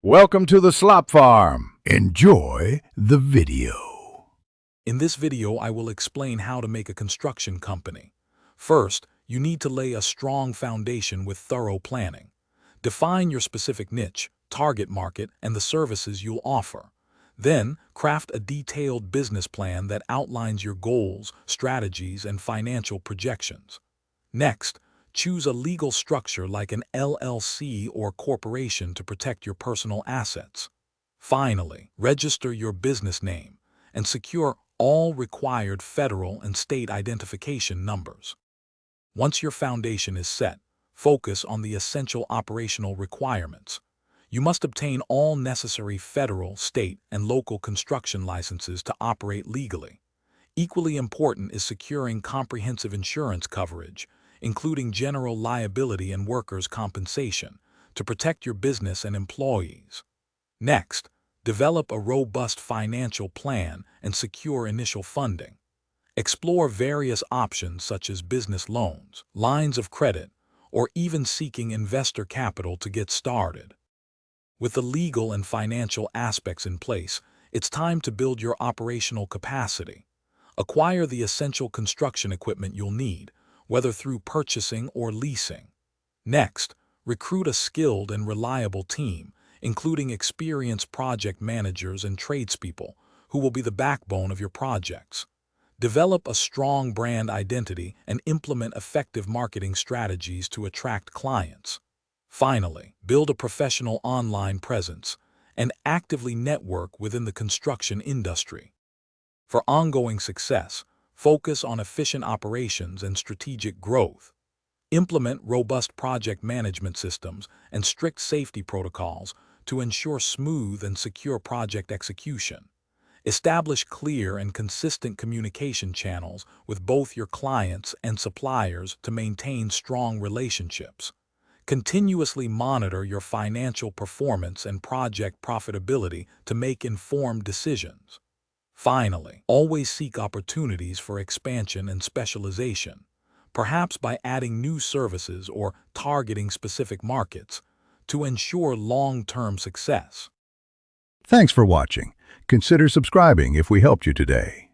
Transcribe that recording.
Welcome to the Slop Farm. Enjoy the video. In this video, I will explain how to make a construction company. First, you need to lay a strong foundation with thorough planning. Define your specific niche, target market, and the services you'll offer. Then, craft a detailed business plan that outlines your goals, strategies, and financial projections. Next, choose a legal structure like an LLC or corporation to protect your personal assets. Finally, register your business name and secure all required federal and state identification numbers. Once your foundation is set, focus on the essential operational requirements. You must obtain all necessary federal, state, and local construction licenses to operate legally. Equally important is securing comprehensive insurance coverage, including general liability and workers' compensation, to protect your business and employees. Next, develop a robust financial plan and secure initial funding. Explore various options such as business loans, lines of credit, or even seeking investor capital to get started. With the legal and financial aspects in place, it's time to build your operational capacity. Acquire the essential construction equipment you'll need, whether through purchasing or leasing. Next, recruit a skilled and reliable team, including experienced project managers and tradespeople, who will be the backbone of your projects. Develop a strong brand identity and implement effective marketing strategies to attract clients. Finally, build a professional online presence and actively network within the construction industry. For ongoing success, focus on efficient operations and strategic growth. Implement robust project management systems and strict safety protocols to ensure smooth and secure project execution. Establish clear and consistent communication channels with both your clients and suppliers to maintain strong relationships. Continuously monitor your financial performance and project profitability to make informed decisions. Finally, always seek opportunities for expansion and specialization, perhaps by adding new services or targeting specific markets, to ensure long-term success. Thanks for watching. Consider subscribing if we helped you today.